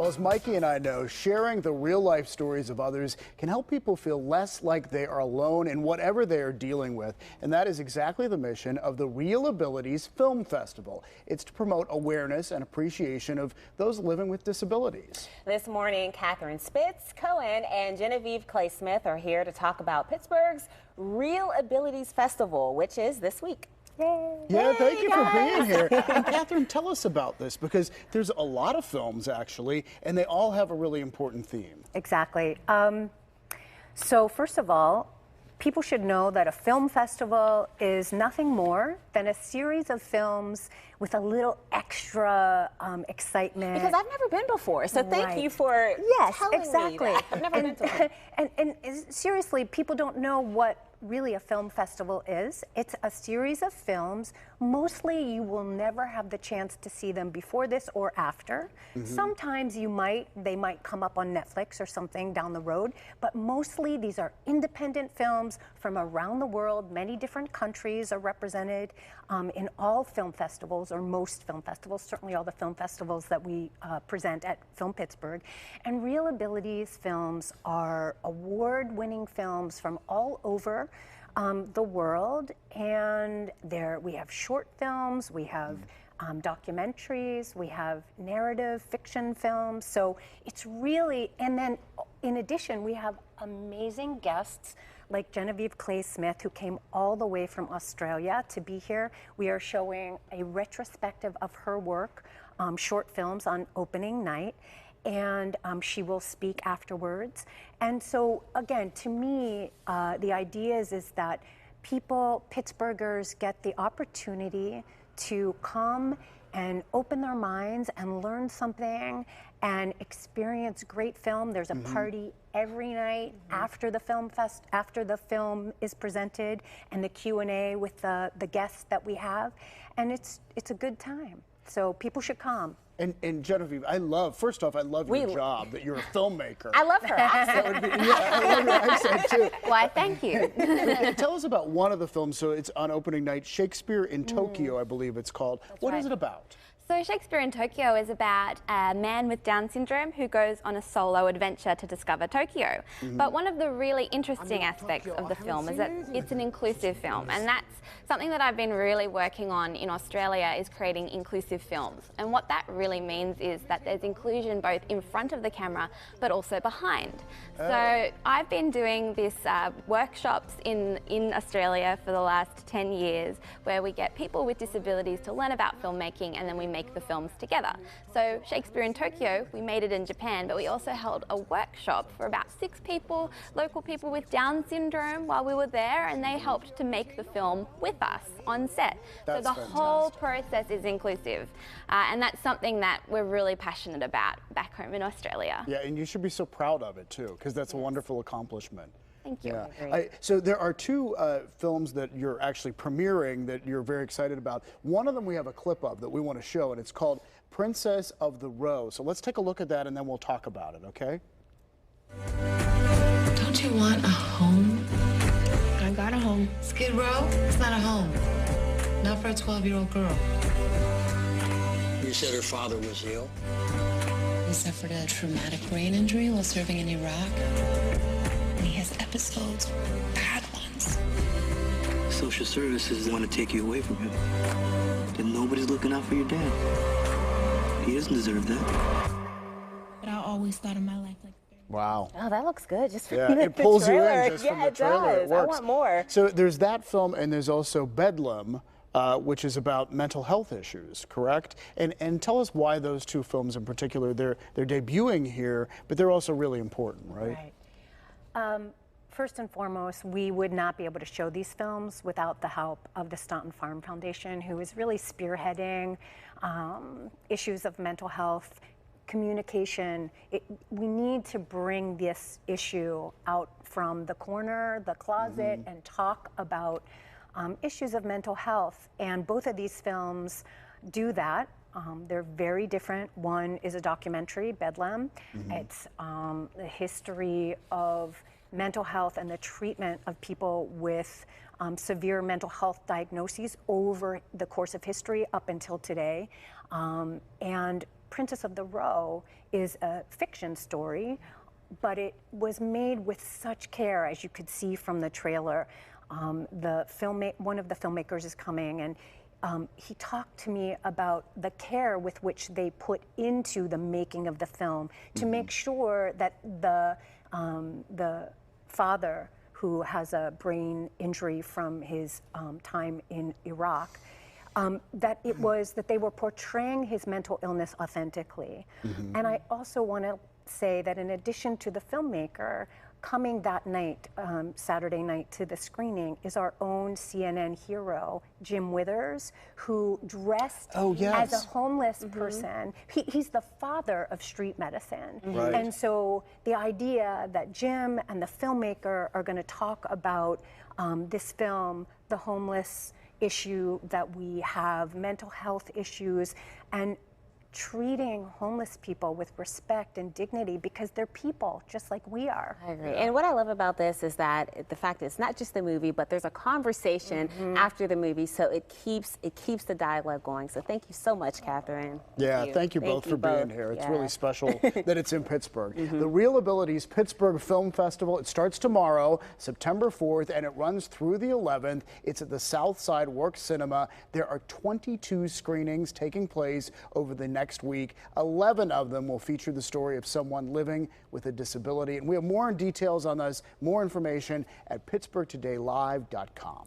Well, as Mikey and I know, sharing the real-life stories of others can help people feel less like they are alone in whatever they are dealing with. And that is exactly the mission of the ReelAbilities Film Festival. It's to promote awareness and appreciation of those living with disabilities. This morning, Catherine Spitz-Cohen and Genevieve Clay-Smith are here to talk about Pittsburgh's ReelAbilities Festival, which is this week. Yay. Yeah, thank you for being here. And Catherine, tell us about this, because there's a lot of films, actually, and they all have a really important theme. Exactly. So first of all, people should know that a film festival is nothing more than a series of films with a little extra excitement. Because I've never been before, so thank you for telling me that. I've never been to one. And seriously, people don't know what really a film festival is. It's a series of films. Mostly you will never have the chance to see them before this or after. Sometimes they might come up on Netflix or something down the road, but mostly these are independent films from around the world. Many different countries are represented in all film festivals, or most film festivals, certainly all the film festivals that we present at Film Pittsburgh. And ReelAbilities films are award-winning films from all over the world, and we have short films, we have documentaries, we have narrative fiction films. So it's really, and then in addition, we have amazing guests like Genevieve Clay-Smith, who came all the way from Australia to be here. We are showing a retrospective of her work, short films, on opening night. And she will speak afterwards. And so, again, to me, the idea is that Pittsburghers get the opportunity to come and open their minds and learn something and experience great film. There's a party every night after the film is presented, and the Q&A with the guests that we have, and it's a good time. So people should come. And Genevieve, first off, I love your job, that you're a filmmaker. I love her accent. I love your accent too. Why, thank you. Tell us about one of the films. So it's on opening night, Shakespeare in Tokyo, I believe it's called. What is it about? So Shakespeare in Tokyo is about a man with Down syndrome who goes on a solo adventure to discover Tokyo. But one of the really interesting aspects of the film is that it's an inclusive film, and that's something that I've been really working on in Australia, is creating inclusive films. And what that really means is that there's inclusion both in front of the camera but also behind. So I've been doing this workshops in Australia for the last 10 years, where we get people with disabilities to learn about filmmaking, and then we make the films together. So Shakespeare in Tokyo, we made it in Japan, but we also held a workshop for about 6 people, local people with Down syndrome, while we were there, and they helped to make the film with us on set. That's so the whole process is inclusive, and that's something that we're really passionate about back home in Australia. Yeah, and you should be so proud of it too, because that's a wonderful accomplishment. Thank you. Yeah. So there are 2 films that you're actually premiering that you're very excited about. One of them we have a clip of that we want to show, and it's called Princess of the Row. So let's take a look at that, and then we'll talk about it, okay? Don't you want a home? I got a home. Skid Row? It's not a home. Not for a 12-year-old girl. You said her father was ill? He suffered a traumatic brain injury while serving in Iraq. And he has episodes, bad ones. Social services want to take you away from him. And nobody's looking out for your dad. He doesn't deserve that. But I always thought of my life like that. Wow. Oh, that looks good. Just from it pulls you in just from the trailer. It It works. I want more. So there's that film, and there's also Bedlam, which is about mental health issues, correct? And tell us why those 2 films in particular. They're debuting here, but they're also really important, right? First and foremost, we would not be able to show these films without the help of the Staunton Farm Foundation, who is really spearheading issues of mental health, communication. We need to bring this issue out from the corner, the closet, and talk about issues of mental health. And both of these films do that. They're very different. One is a documentary, Bedlam. It's the history of mental health and the treatment of people with severe mental health diagnoses over the course of history up until today. And Princess of the Row is a fiction story, but it was made with such care, as you could see from the trailer. One of the filmmakers is coming, and he talked to me about the care with which they put into the making of the film to make sure that the father, who has a brain injury from his time in Iraq, that they were portraying his mental illness authentically. And I also want to say that in addition to the filmmaker, coming that night, Saturday night, to the screening is our own CNN hero, Jim Withers, who dressed as a homeless person. He's the father of street medicine. Right. And so the idea that Jim and the filmmaker are going to talk about this film, the homeless issue that we have, mental health issues, and treating homeless people with respect and dignity, because they're people just like we are. I agree. And what I love about this is that the fact that it's not just the movie, but there's a conversation after the movie, so it keeps the dialogue going. So thank you so much, Catherine. Yeah, thank you both for being here. It's really special that it's in Pittsburgh. The ReelAbilities Pittsburgh Film Festival, it starts tomorrow, September 4th, and it runs through the 11th. It's at the Southside Works Cinema. There are 22 screenings taking place over the next week. 11 of them will feature the story of someone living with a disability. And we have more details on this, more information at pittsburghtodaylive.com.